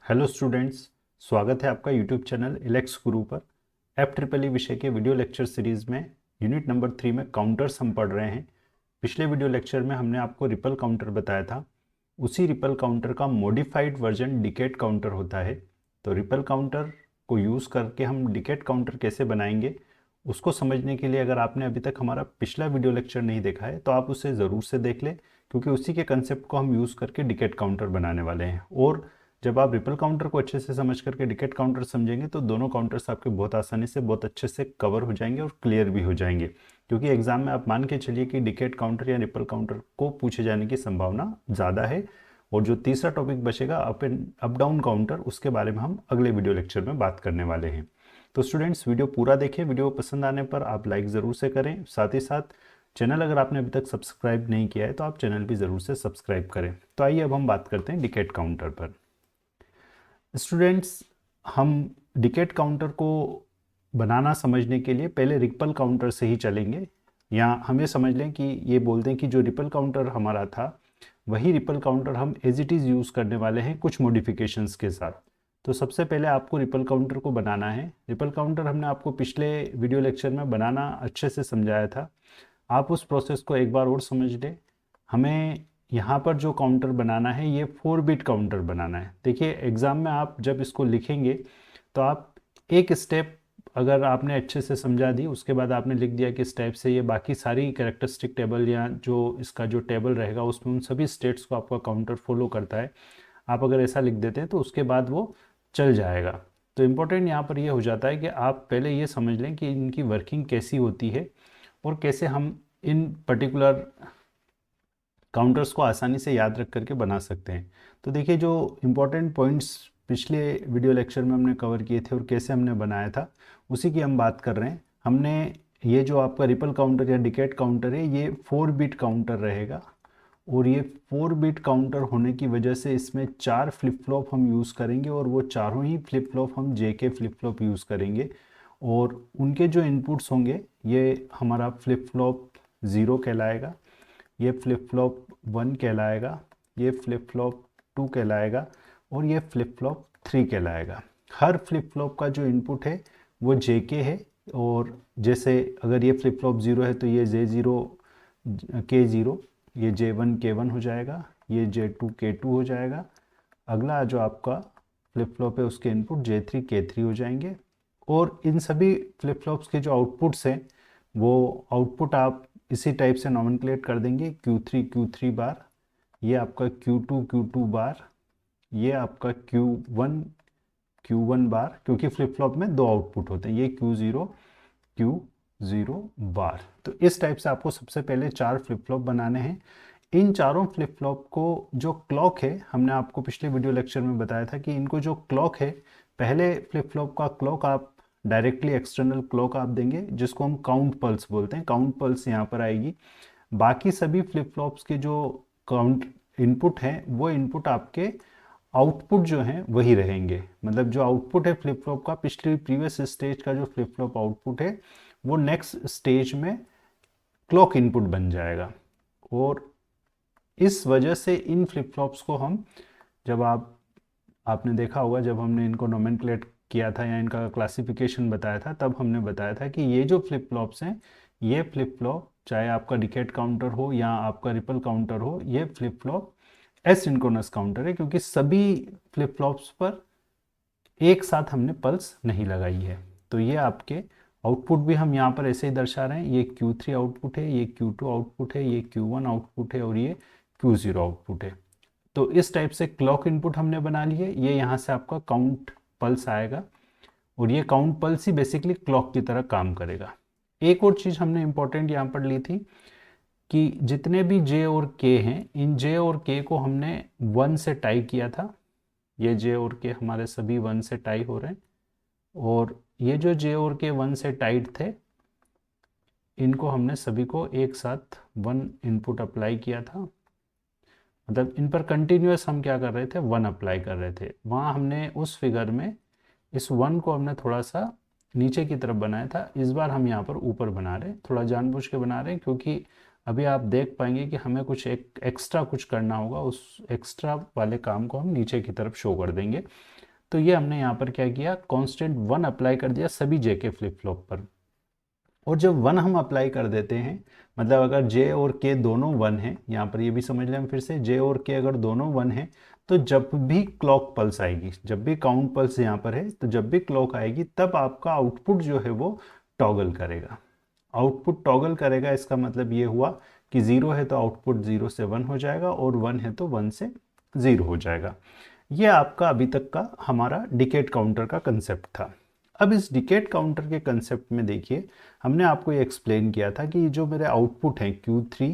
Hello students, स्वागत है आपका यूट्यूब चैनल इलेक्स गुरु पर। FEEE विषय के वीडियो लेक्चर सीरीज़ में यूनिट नंबर 3 में काउंटर्स हम पढ़ रहे हैं। पिछले वीडियो लेक्चर में हमने आपको रिपल काउंटर बताया था। उसी रिपल काउंटर का मॉडिफाइड वर्जन डिकेड काउंटर होता है। तो रिपल काउंटर को यूज़ करके हम डिकेड काउंटर कैसे बनाएंगे, उसको समझने के लिए अगर आपने अभी तक हमारा पिछला वीडियो लेक्चर नहीं देखा है तो आप उसे ज़रूर से देख लें, क्योंकि उसी के कंसेप्ट को हम यूज़ करके डिकेड काउंटर बनाने वाले हैं। और जब आप रिपल काउंटर को अच्छे से समझ करके डिकेड काउंटर समझेंगे तो दोनों काउंटर्स आपके बहुत आसानी से बहुत अच्छे से कवर हो जाएंगे और क्लियर भी हो जाएंगे। क्योंकि एग्जाम में आप मान के चलिए कि डिकेड काउंटर या रिपल काउंटर को पूछे जाने की संभावना ज़्यादा है। और जो तीसरा टॉपिक बचेगा अप डाउन काउंटर, उसके बारे में हम अगले वीडियो लेक्चर में बात करने वाले हैं। तो स्टूडेंट्स, वीडियो पूरा देखें। वीडियो पसंद आने पर आप लाइक ज़रूर से करें। साथ ही साथ चैनल अगर आपने अभी तक सब्सक्राइब नहीं किया है तो आप चैनल भी ज़रूर से सब्सक्राइब करें। तो आइए अब हम बात करते हैं डिकेड काउंटर पर। स्टूडेंट्स, हम डिकेड काउंटर को बनाना समझने के लिए पहले रिपल काउंटर से ही चलेंगे। या हम ये समझ लें कि ये बोलते हैं कि जो रिपल काउंटर हमारा था वही रिपल काउंटर हम एज इट इज़ यूज़ करने वाले हैं कुछ मॉडिफिकेशंस के साथ। तो सबसे पहले आपको रिपल काउंटर को बनाना है। रिपल काउंटर हमने आपको पिछले वीडियो लेक्चर में बनाना अच्छे से समझाया था। आप उस प्रोसेस को एक बार और समझ लें। हमें यहाँ पर जो काउंटर बनाना है ये 4 बिट काउंटर बनाना है। देखिए, एग्ज़ाम में आप जब इसको लिखेंगे तो आप एक स्टेप अगर आपने अच्छे से समझा दी, उसके बाद आपने लिख दिया कि स्टेप से ये बाकी सारी कैरेक्टरिस्टिक टेबल या जो इसका जो टेबल रहेगा उसमें उन सभी स्टेट्स को आपका काउंटर फॉलो करता है। आप अगर ऐसा लिख देते हैं तो उसके बाद वो चल जाएगा। तो इम्पोर्टेंट यहाँ पर ये हो जाता है कि आप पहले ये समझ लें कि इनकी वर्किंग कैसी होती है और कैसे हम इन पर्टिकुलर काउंटर्स को आसानी से याद रख करके बना सकते हैं। तो देखिए, जो इम्पोर्टेंट पॉइंट्स पिछले वीडियो लेक्चर में हमने कवर किए थे और कैसे हमने बनाया था, उसी की हम बात कर रहे हैं। हमने ये जो आपका रिपल काउंटर या डिकेड काउंटर है ये 4 बिट काउंटर रहेगा। और ये 4 बिट काउंटर होने की वजह से इसमें 4 फ्लिप फ्लॉप हम यूज़ करेंगे और वो चारों ही फ्लिप फ्लॉप हम जेके फ्लिप फ्लॉप यूज़ करेंगे। और उनके जो इनपुट्स होंगे ये हमारा फ्लिप फ्लॉप 0 कहलाएगा, ये फ्लिप फ्लॉप 1 कहलाएगा, ये फ्लिप फ्लॉप 2 कहलाएगा और ये फ्लिप फ्लॉप 3 कहलाएगा। हर फ्लिप फ्लॉप का जो इनपुट है वो जेके है। और जैसे अगर ये फ्लिप फ्लॉप 0 है तो ये J0 K0, ये J1 K1 हो जाएगा, ये J2 K2 हो जाएगा। अगला जो आपका फ्लिप फ्लॉप है उसके इनपुट J3 K3 हो जाएंगे। और इन सभी फ्लिप फ्लॉप्स के जो आउटपुट्स हैं वो आउटपुट आप इसी टाइप से नॉमेनक्लेट कर देंगे। Q3 Q3 बार, ये आपका Q2 Q2 बार, ये आपका Q1 Q1 बार, क्योंकि फ्लिप फ्लॉप में दो आउटपुट होते हैं, ये Q0 Q0 बार। तो इस टाइप से आपको सबसे पहले 4 फ्लिप फ्लॉप बनाने हैं। इन चारों फ्लिप फ्लॉप को जो क्लॉक है, हमने आपको पिछले वीडियो लेक्चर में बताया था कि इनको जो क्लॉक है, पहले फ्लिप फ्लॉप का क्लॉक आप डायरेक्टली एक्सटर्नल क्लॉक आप देंगे जिसको हम काउंट पल्स बोलते हैं। काउंट पल्स यहाँ पर आएगी। बाकी सभी फ्लिप फ्लॉप्स के जो काउंट इनपुट हैं वो इनपुट आपके आउटपुट जो हैं वही रहेंगे। मतलब जो आउटपुट है फ्लिप फ्लॉप का, पिछली प्रीवियस स्टेज का जो फ्लिप फ्लॉप आउटपुट है वो नेक्स्ट स्टेज में क्लॉक इनपुट बन जाएगा। और इस वजह से इन फ्लिप फ्लॉप्स को हम, जब आपने देखा होगा जब हमने इनको नोमेनक्लेट किया था या इनका क्लासिफिकेशन बताया था, तब हमने बताया था कि ये जो फ्लिप फ्लॉप्स हैं, ये फ्लिप फ्लॉप चाहे आपका डिकेड काउंटर हो या आपका रिपल काउंटर हो, ये फ्लिप फ्लॉप एसिंक्रोनस काउंटर है, क्योंकि सभी फ्लिप फ्लॉप्स पर एक साथ हमने पल्स नहीं लगाई है। तो ये आपके आउटपुट भी हम यहाँ पर ऐसे ही दर्शा रहे हैं। ये Q3 आउटपुट है, ये Q2 आउटपुट है, ये Q1 आउटपुट है और ये Q0 आउटपुट है। तो इस टाइप से क्लॉक इनपुट हमने बना लिए। ये यहाँ से आपका काउंट पल्स आएगा और ये काउंट पल्स ही बेसिकली क्लॉक की तरह काम करेगा। एक और चीज़ हमने इंपॉर्टेंट यहाँ पर ली थी कि जितने भी J और K हैं, इन J और K को हमने 1 से टाई किया था। ये J और K हमारे सभी 1 से टाई हो रहे हैं। और ये जो J और K 1 से टाइड थे, इनको हमने सभी को एक साथ 1 इनपुट अप्लाई किया था। मतलब इन पर कंटिन्यूस हम क्या कर रहे थे, 1 अप्लाई कर रहे थे। वहाँ हमने उस फिगर में इस 1 को हमने थोड़ा सा नीचे की तरफ बनाया था। इस बार हम यहाँ पर ऊपर बना रहे हैं, थोड़ा जानबूझ के बना रहे हैं, क्योंकि अभी आप देख पाएंगे कि हमें कुछ एक एक्स्ट्रा कुछ करना होगा, उस एक्स्ट्रा वाले काम को हम नीचे की तरफ शो कर देंगे। तो ये हमने यहाँ पर क्या किया, कांस्टेंट 1 अप्लाई कर दिया सभी जे के फ्लिप फ्लॉप पर। और जब 1 हम अप्लाई कर देते हैं, मतलब अगर जे और के दोनों 1 हैं, यहाँ पर ये भी समझ लें हम फिर से, जे और के अगर दोनों 1 हैं, तो जब भी क्लॉक पल्स आएगी, जब भी काउंट पल्स यहाँ पर है, तो जब भी क्लॉक आएगी तब आपका आउटपुट जो है वो टॉगल करेगा। आउटपुट टॉगल करेगा, इसका मतलब ये हुआ कि 0 है तो आउटपुट 0 से 1 हो जाएगा, और 1 है तो 1 से 0 हो जाएगा। ये आपका अभी तक का हमारा डिकेड काउंटर का कंसेप्ट था। अब इस डिकेड काउंटर के कंसेप्ट में देखिए, हमने आपको ये एक्सप्लेन किया था कि जो मेरे आउटपुट हैं Q3,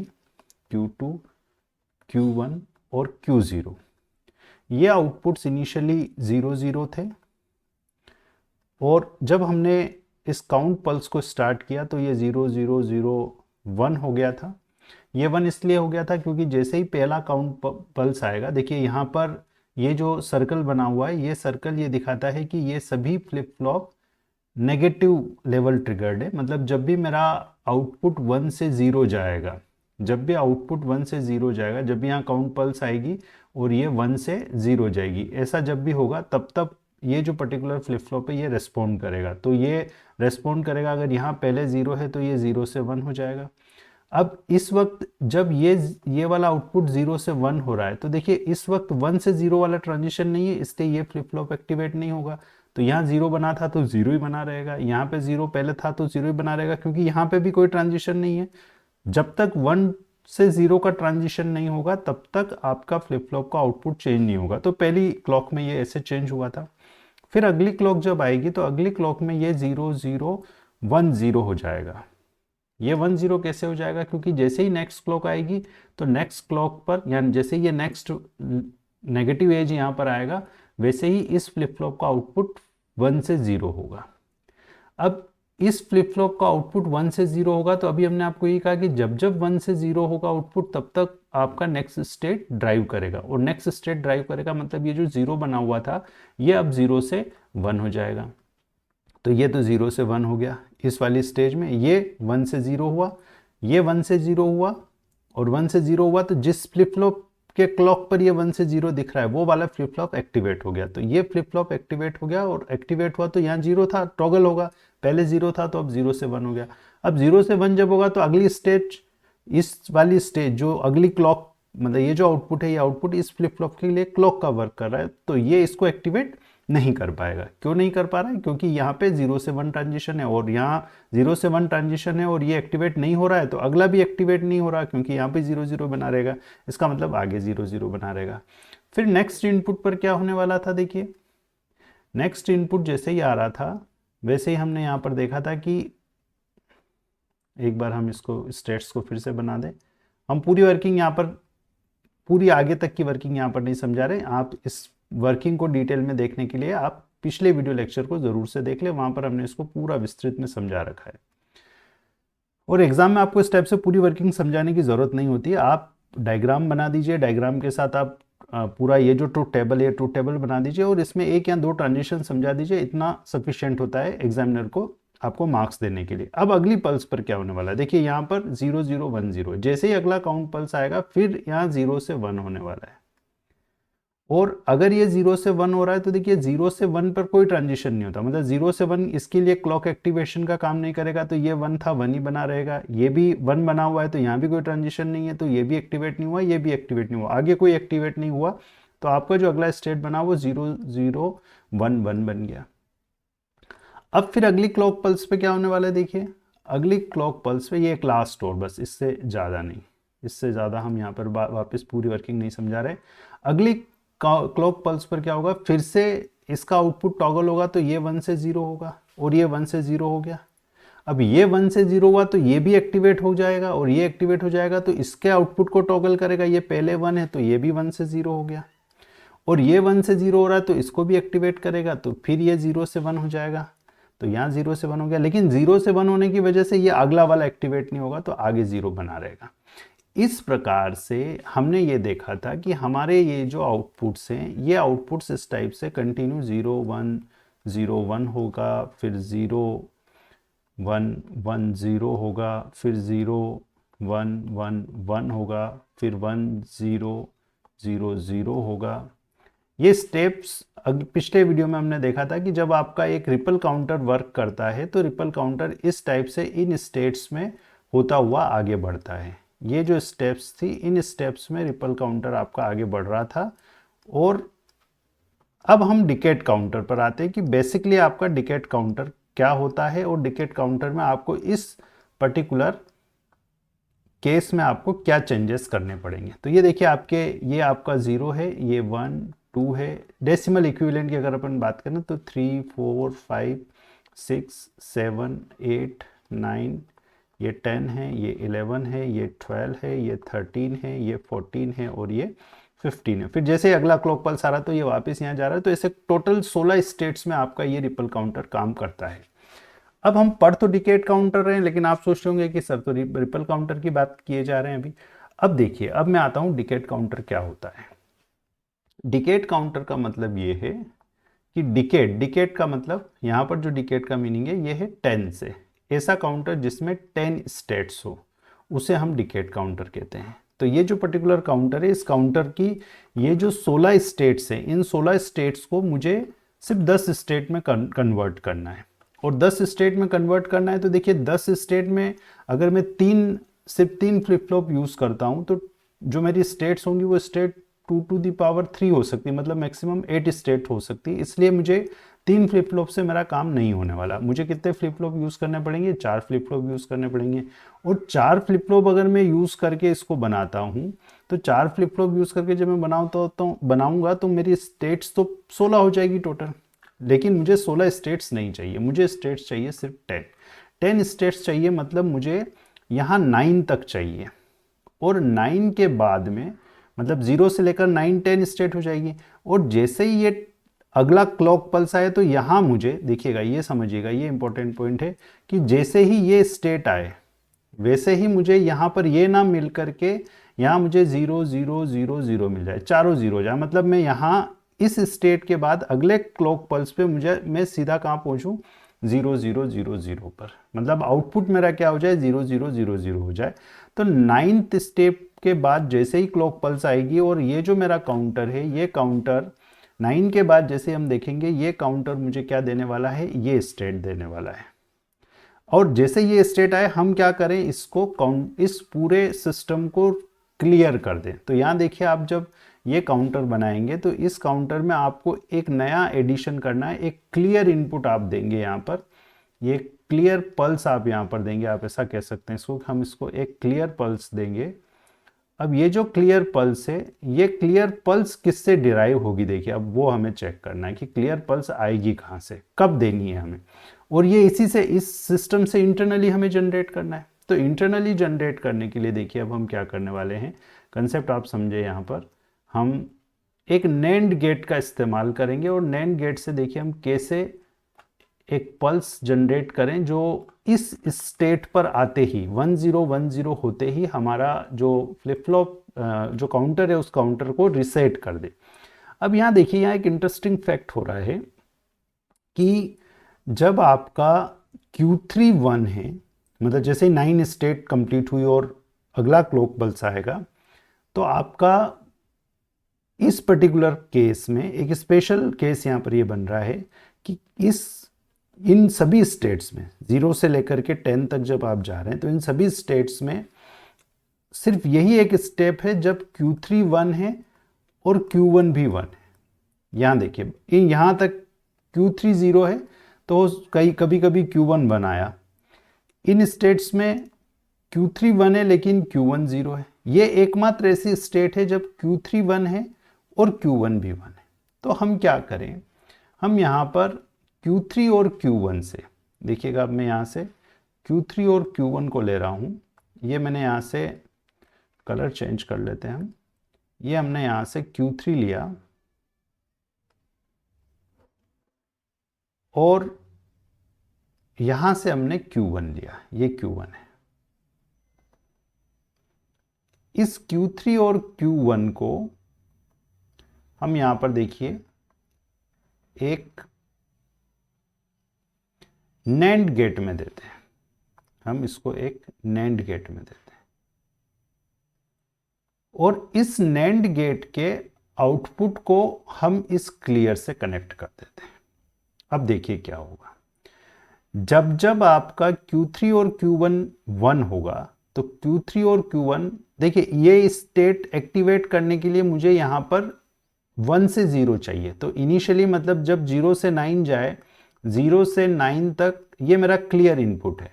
Q2, Q1 और Q0, ये आउटपुट्स इनिशियली 0 0 थे, और जब हमने इस काउंट पल्स को स्टार्ट किया तो ये 0 0 0 1 हो गया था। ये 1 इसलिए हो गया था क्योंकि जैसे ही पहला काउंट पल्स आएगा, देखिए यहाँ पर ये जो सर्कल बना हुआ है, ये सर्कल ये दिखाता है कि ये सभी flip flop negative level triggered है। मतलब जब भी मेरा आउटपुट 1 से 0 जाएगा, जब भी आउटपुट 1 से 0 जाएगा, जब भी यहाँ काउंट पल्स आएगी और ये 1 से 0 जाएगी, ऐसा जब भी होगा तब तब ये जो पर्टिकुलर फ्लिप फ्लॉप है ये रेस्पॉन्ड करेगा। तो ये रेस्पॉन्ड करेगा, अगर यहाँ पहले 0 है तो ये 0 से 1 हो जाएगा। अब इस वक्त जब ये वाला आउटपुट 0 से 1 हो रहा है, तो देखिए इस वक्त 1 से 0 वाला ट्रांजिशन नहीं है, इसलिए ये फ्लिप फ्लॉप एक्टिवेट नहीं होगा। तो यहाँ 0 बना था तो 0 ही बना रहेगा, यहाँ पे 0 पहले था तो 0 ही बना रहेगा, क्योंकि यहाँ पे भी कोई ट्रांजिशन नहीं है। जब तक 1 से 0 का ट्रांजिशन नहीं होगा तब तक आपका फ्लिप फ्लॉप का आउटपुट चेंज नहीं होगा। तो पहली क्लॉक में ये ऐसे चेंज हुआ था। फिर अगली क्लॉक जब आएगी तो अगली क्लॉक में ये 0 0 1 0 हो जाएगा। ये 1 0 कैसे हो जाएगा, क्योंकि जैसे ही नेक्स्ट क्लॉक आएगी तो नेक्स्ट क्लॉक पर, यानी जैसे ये नेक्स्ट नेगेटिव एज यहाँ पर आएगा, वैसे ही इस फ्लिप फ्लॉप का आउटपुट 1 से 0 होगा। अब इस फ्लिप फ्लॉप का आउटपुट 1 से 0 होगा, तो अभी हमने आपको ये कहा कि जब जब 1 से 0 होगा आउटपुट, तब तक आपका नेक्स्ट स्टेट ड्राइव करेगा। और नेक्स्ट स्टेट ड्राइव करेगा मतलब ये जो 0 बना हुआ था ये अब 0 से 1 हो जाएगा। तो ये तो 0 से 1 हो गया इस वाली स्टेज में, ये 1 से 0 हुआ, ये 1 से 0 हुआ, और 1 से 0 हुआ तो जिस फ्लिप फ्लॉप के क्लॉक पर ये 1 से 0 दिख रहा है वो वाला फ्लिप फ्लॉप एक्टिवेट हो गया। तो ये फ्लिप फ्लॉप एक्टिवेट हो गया, और एक्टिवेट हुआ तो यहाँ 0 था, टॉगल होगा, पहले 0 था तो अब 0 से 1 हो गया। अब 0 से 1 जब होगा तो अगली स्टेज, इस वाली स्टेज जो अगली क्लॉक, मतलब ये जो आउटपुट है, ये आउटपुट इस फ्लिप फ्लॉप के लिए क्लॉक का वर्क कर रहा है, तो ये इसको एक्टिवेट नहीं कर पाएगा। क्यों नहीं कर पा रहा है, क्योंकि यहाँ पे 0 से 1 ट्रांजिशन है, और यहाँ 0 से 1 ट्रांजिशन है और ये एक्टिवेट नहीं हो रहा है, तो अगला भी एक्टिवेट नहीं हो रहा, क्योंकि यहाँ पे 0 0 बना रहेगा, इसका मतलब आगे 0 0 बना रहेगा। फिर नेक्स्ट इनपुट पर क्या होने वाला था, देखिए नेक्स्ट इनपुट जैसे ही आ रहा था वैसे ही हमने यहाँ पर देखा था कि, एक बार हम इसको स्टेट्स को फिर से बना दें, हम पूरी वर्किंग यहाँ पर, पूरी आगे तक की वर्किंग यहाँ पर नहीं समझा रहे, आप इस वर्किंग को डिटेल में देखने के लिए आप पिछले वीडियो लेक्चर को ज़रूर से देख लें, वहाँ पर हमने इसको पूरा विस्तृत में समझा रखा है। और एग्जाम में आपको इस टाइप से पूरी वर्किंग समझाने की ज़रूरत नहीं होती है, आप डायग्राम बना दीजिए, डायग्राम के साथ आप पूरा ये जो ट्रूथ टेबल है, ट्रूथ टेबल बना दीजिए, और इसमें 1 या 2 ट्रांजिशन समझा दीजिए, इतना सफिशियंट होता है एग्जामिनर को आपको मार्क्स देने के लिए। अब अगली पल्स पर क्या होने वाला है, देखिए यहाँ पर 0 0 1 0, जैसे ही अगला काउंट पल्स आएगा फिर यहाँ 0 से 1 होने वाला है। और अगर ये 0 से 1 हो रहा है तो देखिए 0 से 1 पर कोई ट्रांजिशन नहीं होता, मतलब 0 से 1 इसके लिए क्लॉक एक्टिवेशन का काम नहीं करेगा, तो ये 1 था 1 ही बना रहेगा। ये भी 1 बना हुआ है तो यहाँ भी कोई ट्रांजिशन नहीं है, तो ये भी एक्टिवेट नहीं हुआ, ये भी एक्टिवेट नहीं हुआ, आगे कोई एक्टिवेट नहीं हुआ, तो आपका जो अगला स्टेट बना वो 0 0 1 1 बन गया। अब फिर अगली क्लॉक पल्स पे क्या होने वाला है, देखिए अगली क्लॉक पल्स पे ये एक लास्ट और, बस इससे ज़्यादा नहीं, इससे ज़्यादा हम यहाँ पर वापस पूरी वर्किंग नहीं समझा रहे। अगली क्लॉक पल्स पर क्या होगा, फिर से इसका आउटपुट टॉगल होगा, तो ये 1 से 0 होगा, और ये 1 से 0 हो गया। अब ये 1 से 0 हुआ तो ये भी एक्टिवेट हो जाएगा, और ये एक्टिवेट हो जाएगा तो इसके आउटपुट को टॉगल करेगा, ये पहले 1 है तो ये भी 1 से 0 हो गया, और ये 1 से 0 हो रहा है तो इसको भी एक्टिवेट करेगा, तो फिर ये 0 से 1 हो जाएगा, तो यहाँ 0 से 1 हो गया। लेकिन 0 से 1 होने की वजह से ये अगला वाला एक्टिवेट नहीं होगा, तो आगे 0 बना रहेगा। इस प्रकार से हमने ये देखा था कि हमारे ये जो आउटपुट्स हैं, ये आउटपुट्स इस टाइप से कंटिन्यू 0 1 0 1 होगा, फिर 0 1 1 0 होगा, फिर 0 1 होगा, फिर 1 0 0 0 होगा। ये स्टेप्स पिछले वीडियो में हमने देखा था कि जब आपका एक रिपल काउंटर वर्क करता है तो रिपल काउंटर इस टाइप से इन स्टेट्स में होता हुआ आगे बढ़ता है। ये जो स्टेप्स थी, इन स्टेप्स में रिपल काउंटर आपका आगे बढ़ रहा था। और अब हम डिकेड काउंटर पर आते हैं कि बेसिकली आपका डिकेड काउंटर क्या होता है और डिकेड काउंटर में आपको इस पर्टिकुलर केस में आपको क्या चेंजेस करने पड़ेंगे। तो ये देखिए आपके, ये आपका 0 है, ये 1 2 है। डेसिमल इक्विवेलेंट की अगर अपन बात करें तो 3 4 5 6 7 8 9, ये 10 है, ये 11 है, ये 12 है, ये 13 है, ये 14 है और ये 15 है। फिर जैसे अगला क्लॉक पल्स आ रहा है तो ये वापस यहाँ जा रहा है। तो ऐसे टोटल 16 स्टेट्स में आपका ये रिपल काउंटर काम करता है। अब हम पढ़ तो डिकेड काउंटर रहे हैं, लेकिन आप सोच रहे होंगे कि सर तो रिपल काउंटर की बात किए जा रहे हैं अभी। अब देखिए, अब मैं आता हूँ डिकेड काउंटर क्या होता है। डिकेड काउंटर का मतलब ये है कि डिकेड का मतलब, यहाँ पर जो डिकेड का मीनिंग है ये है 10 से। ऐसा काउंटर जिसमें 10 स्टेट्स हो उसे हम डिकेड काउंटर कहते हैं। तो ये जो पर्टिकुलर काउंटर है, इस काउंटर की ये जो 16 स्टेट्स हैं, इन 16 स्टेट्स को मुझे सिर्फ 10 स्टेट में कन्वर्ट करना है। और 10 स्टेट में कन्वर्ट करना है तो देखिए 10 स्टेट में अगर मैं सिर्फ तीन फ्लिप फ्लॉप यूज़ करता हूँ तो जो मेरी स्टेट्स होंगी वो स्टेट 2⁻³ हो सकती है, मतलब मैक्सिमम 8 स्टेट हो सकती है। इसलिए मुझे 3 फ्लिप फ्लॉप से मेरा काम नहीं होने वाला। मुझे कितने फ्लिप फ्लॉप यूज़ करने पड़ेंगे? 4 फ्लिप फ्लॉप यूज़ करने पड़ेंगे। और 4 फ्लिप फ्लॉप अगर मैं यूज़ करके इसको बनाता हूँ तो 4 फ्लिप फ्लॉप यूज़ करके जब मैं बनाऊँगा तो मेरी स्टेट्स तो 16 हो जाएगी टोटल। लेकिन मुझे 16 स्टेट्स नहीं चाहिए, मुझे स्टेट्स चाहिए सिर्फ 10 स्टेट्स चाहिए। मतलब मुझे यहाँ 9 तक चाहिए। और 9 के बाद में, मतलब 0 से लेकर 9 10 स्टेट हो जाएगी। और जैसे ही ये अगला क्लॉक पल्स आए तो यहाँ मुझे देखिएगा, ये समझिएगा, ये इंपॉर्टेंट पॉइंट है कि जैसे ही ये स्टेट आए वैसे ही मुझे यहाँ पर ये ना मिल करके यहाँ मुझे 0 0 0 0 मिल जाए, चारों 0 हो जाए। मतलब मैं यहाँ इस स्टेट के बाद अगले क्लॉक पल्स पे मैं सीधा कहाँ पहुँचूँ? 0 0 0 0 पर। मतलब आउटपुट मेरा क्या हो जाए? 0 0 0 0 हो जाए। तो 9th स्टेप के बाद जैसे ही क्लॉक पल्स आएगी और ये जो मेरा काउंटर है, ये काउंटर 9 के बाद जैसे हम देखेंगे ये काउंटर मुझे क्या देने वाला है? ये स्टेट देने वाला है। और जैसे ये स्टेट आए हम क्या करें? इस पूरे सिस्टम को क्लियर कर दें। तो यहाँ देखिए, आप जब ये काउंटर बनाएंगे तो इस काउंटर में आपको एक नया एडिशन करना है, एक क्लियर इनपुट आप देंगे यहाँ पर। ये क्लियर पल्स आप यहाँ पर देंगे, आप ऐसा कह सकते हैं इसको, हम इसको एक क्लियर पल्स देंगे। अब ये जो क्लियर पल्स है, ये क्लियर पल्स किससे डिराइव होगी? देखिए अब वो हमें चेक करना है कि क्लियर पल्स आएगी कहाँ से, कब देनी है हमें। और ये इस सिस्टम से इंटरनली हमें जनरेट करना है। तो इंटरनली जनरेट करने के लिए देखिए अब हम क्या करने वाले हैं, कंसेप्ट आप समझे। यहाँ पर हम एक नैंड गेट का इस्तेमाल करेंगे और नैंड गेट से देखिए हम कैसे एक पल्स जनरेट करें जो इस स्टेट पर आते ही 1 0 1 0 होते ही हमारा जो फ्लिप फ्लॉप जो काउंटर है उस काउंटर को रिसेट कर दे। अब यहाँ देखिए, यहाँ एक इंटरेस्टिंग फैक्ट हो रहा है कि जब आपका Q3 1 है, मतलब जैसे 9 स्टेट कंप्लीट हुई और अगला क्लॉक पल्स आएगा तो आपका इस पर्टिकुलर केस में एक स्पेशल केस यहाँ पर ये बन रहा है कि इन सभी स्टेट्स में 0 से लेकर के 10 तक जब आप जा रहे हैं तो इन सभी स्टेट्स में सिर्फ यही एक स्टेप है जब Q3 1 है और Q1 भी 1 है। यहाँ देखिए, यहाँ तक Q3 0 है तो कभी कभी Q1 1 आया। इन स्टेट्स में Q3 1 है लेकिन Q1 0 है। ये एकमात्र ऐसी स्टेट है जब Q3 1 है और Q1 भी 1 है। तो हम क्या करें, हम यहाँ पर Q3 और Q1 से, देखिएगा अब मैं यहाँ से Q3 और Q1 को ले रहा हूँ। ये मैंने यहाँ से कलर चेंज कर लेते हैं हम। ये हमने यहाँ से Q3 लिया और यहाँ से हमने Q1 लिया, ये Q1 है। इस Q3 और Q1 को हम यहाँ पर देखिए एक नैंड गेट में देते हैं। हम इसको एक नैंड गेट में देते हैं। और इस नैंड गेट के आउटपुट को हम इस क्लियर से कनेक्ट कर देते हैं। अब देखिए क्या होगा, जब जब आपका Q3 और Q1 1 होगा तो Q3 और Q1, देखिए ये स्टेट एक्टिवेट करने के लिए मुझे यहाँ पर 1 से 0 चाहिए। तो इनिशियली मतलब जब 0 से 9 जाए, 0 से 9 तक ये मेरा क्लियर इनपुट है।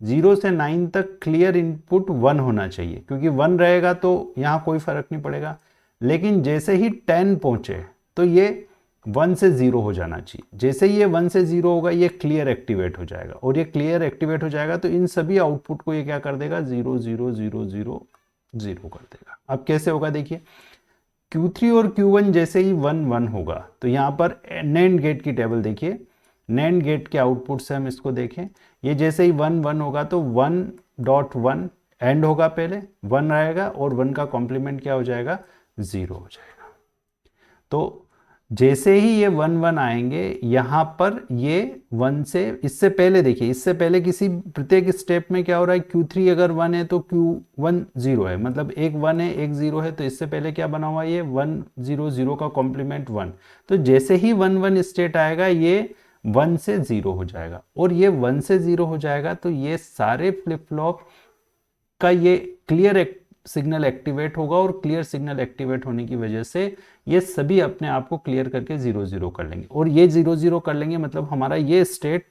0 से 9 तक क्लियर इनपुट 1 होना चाहिए, क्योंकि 1 रहेगा तो यहाँ कोई फर्क नहीं पड़ेगा। लेकिन जैसे ही 10 पहुंचे तो ये 1 से 0 हो जाना चाहिए। जैसे ही ये 1 से 0 होगा ये क्लियर एक्टिवेट हो जाएगा, और ये क्लियर एक्टिवेट हो जाएगा तो इन सभी आउटपुट को ये क्या कर देगा, 0 0 0 0 0 कर देगा। अब कैसे होगा देखिए, Q3 और Q1 जैसे ही 1 1 होगा तो यहाँ पर नैंड गेट की टेबल देखिए, नैंड गेट के आउटपुट से हम इसको देखें, ये जैसे ही 1 1 होगा तो 1.1 एंड होगा, पहले 1 आएगा और 1 का कॉम्प्लीमेंट क्या हो जाएगा, 0 हो जाएगा। तो जैसे ही ये 1 1 आएंगे यहाँ पर ये 1 से, इससे पहले देखिए, इससे पहले किसी प्रत्येक स्टेप में क्या हो रहा है, Q3 अगर 1 है तो Q1 0 है, मतलब एक 1 है एक 0 है, तो इससे पहले क्या बना हुआ है, ये 1 0 0 का कॉम्प्लीमेंट 1। तो जैसे ही 1 1 स्टेट आएगा ये 1 से 0 हो जाएगा, और ये 1 से 0 हो जाएगा तो ये सारे फ्लिप फ्लॉप का ये क्लियर सिग्नल एक्टिवेट होगा, और क्लियर सिग्नल एक्टिवेट होने की वजह से ये सभी अपने आप को क्लियर करके 0 0 कर लेंगे, और ये 0 0 कर लेंगे मतलब हमारा ये स्टेट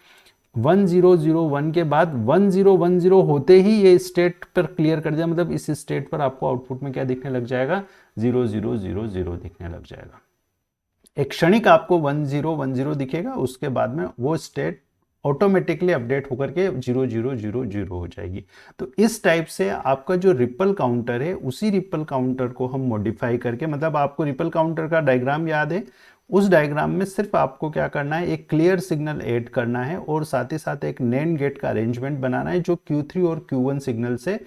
1 0 0 1 के बाद 1 0 1 0 होते ही ये स्टेट पर क्लियर कर दिया, मतलब इस स्टेट पर आपको आउटपुट में क्या दिखने लग जाएगा, 0 0 0 0 दिखने लग जाएगा। एक क्षणिक आपको 1 0 1 0 दिखेगा, उसके बाद में वो स्टेट ऑटोमेटिकली अपडेट होकर के 0 0 0 0 हो जाएगी। तो इस टाइप से आपका जो रिपल काउंटर है, उसी रिपल काउंटर को हम मॉडिफाई करके, मतलब आपको रिपल काउंटर का डायग्राम याद है, उस डायग्राम में सिर्फ आपको क्या करना है, एक क्लियर सिग्नल ऐड करना है, और साथ ही साथ एक नैंड गेट का अरेंजमेंट बनाना है जो Q3 और Q1 सिग्नल से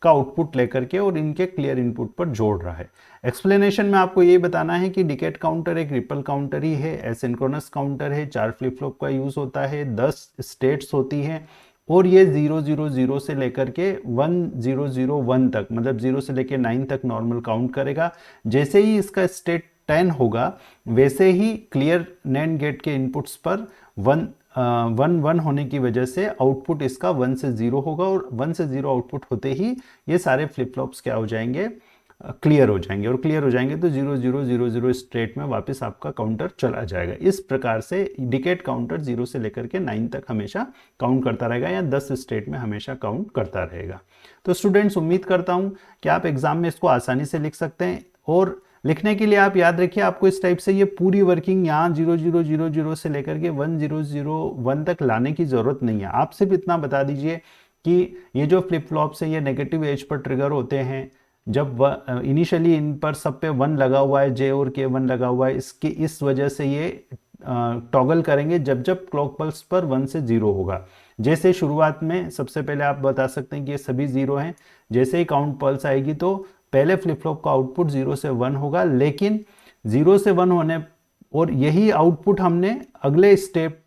का आउटपुट लेकर के और इनके क्लियर इनपुट पर जोड़ रहा है। एक्सप्लेनेशन में आपको ये बताना है कि डिकेट काउंटर एक रिपल काउंटर ही है, एसिंक्रोनस काउंटर है, 4 फ्लिप फ्लॉप का यूज होता है, 10 स्टेट्स होती हैं, और ये 0 0 0 से लेकर के 1 0 0 1 तक, मतलब 0 से लेकर 9 तक नॉर्मल काउंट करेगा। जैसे ही इसका स्टेट 10 होगा वैसे ही क्लियर नैंड गेट के इनपुट्स पर 1 1 होने की वजह से आउटपुट इसका 1 से 0 होगा, और 1 से 0 आउटपुट होते ही ये सारे फ्लिप फ्लॉप्स क्या हो जाएंगे, क्लियर हो जाएंगे, और क्लियर हो जाएंगे तो 0 0 0 0 स्ट्रेट में वापस आपका काउंटर चला जाएगा। इस प्रकार से डिकेट काउंटर 0 से लेकर के 9 तक हमेशा काउंट करता रहेगा, या 10 स्टेट में हमेशा काउंट करता रहेगा। तो स्टूडेंट्स, उम्मीद करता हूं कि आप एग्जाम में इसको आसानी से लिख सकते हैं, और लिखने के लिए आप याद रखिए आपको इस टाइप से ये पूरी वर्किंग यहाँ 0 0 0 0 से लेकर के 1 0 0 1 तक लाने की जरूरत नहीं है। आप सिर्फ इतना बता दीजिए कि ये जो फ्लिप फ्लॉप्स है ये नेगेटिव एज पर ट्रिगर होते हैं, जब इनिशियली इन पर सब पे 1 लगा हुआ है, J और K 1 लगा हुआ है, इसकी इस वजह से ये टॉगल करेंगे जब जब क्लॉक पल्स पर 1 से 0 होगा। जैसे शुरुआत में सबसे पहले आप बता सकते हैं कि ये सभी 0 हैं, जैसे ही काउंट पल्स आएगी तो पहले फ्लिप फ्लॉप का आउटपुट 0 से 1 होगा, लेकिन 0 से 1 होने, और यही आउटपुट हमने अगले स्टेप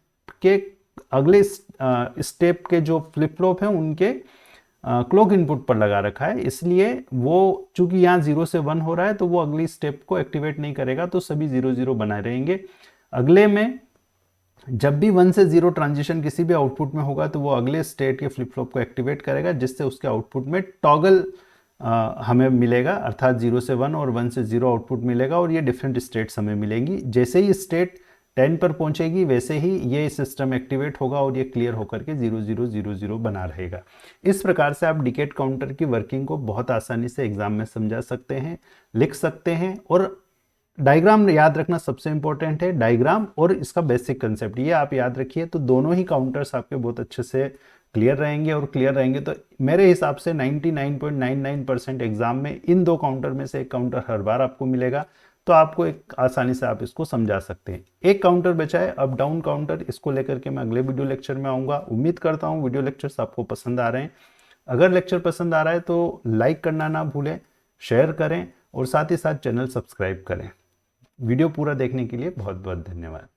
के जो फ्लिप फ्लॉप हैं उनके क्लॉक इनपुट पर लगा रखा है, इसलिए वो चूंकि यहाँ 0 से 1 हो रहा है तो वो अगली स्टेप को एक्टिवेट नहीं करेगा, तो सभी 0 0 बनाए रहेंगे। अगले में जब भी 1 से 0 ट्रांजिशन किसी भी आउटपुट में होगा तो वो अगले स्टेट के फ्लिप फ्लॉप को एक्टिवेट करेगा, जिससे उसके आउटपुट में टॉगल हमें मिलेगा, अर्थात 0 से 1 और 1 से 0 आउटपुट मिलेगा, और ये डिफरेंट स्टेट्स हमें मिलेंगी। जैसे ही स्टेट 10 पर पहुंचेगी वैसे ही ये सिस्टम एक्टिवेट होगा और ये क्लियर होकर के 0 0 0 0 बना रहेगा। इस प्रकार से आप डिकेट काउंटर की वर्किंग को बहुत आसानी से एग्जाम में समझा सकते हैं, लिख सकते हैं, और डायग्राम याद रखना सबसे इंपॉर्टेंट है। डायग्राम और इसका बेसिक कंसेप्ट ये आप याद रखिए, तो दोनों ही काउंटर्स आपके बहुत अच्छे से क्लियर रहेंगे, और क्लियर रहेंगे तो मेरे हिसाब से 99.99% एग्जाम में इन दो काउंटर में से एक काउंटर हर बार आपको मिलेगा, तो आपको एक आसानी से आप इसको समझा सकते हैं। एक काउंटर बचा है अप डाउन काउंटर, इसको लेकर के मैं अगले वीडियो लेक्चर में आऊँगा। उम्मीद करता हूँ वीडियो लेक्चर्स आपको पसंद आ रहे हैं। अगर लेक्चर पसंद आ रहा है तो लाइक करना ना भूलें, शेयर करें, और साथ ही साथ चैनल सब्सक्राइब करें। वीडियो पूरा देखने के लिए बहुत बहुत धन्यवाद।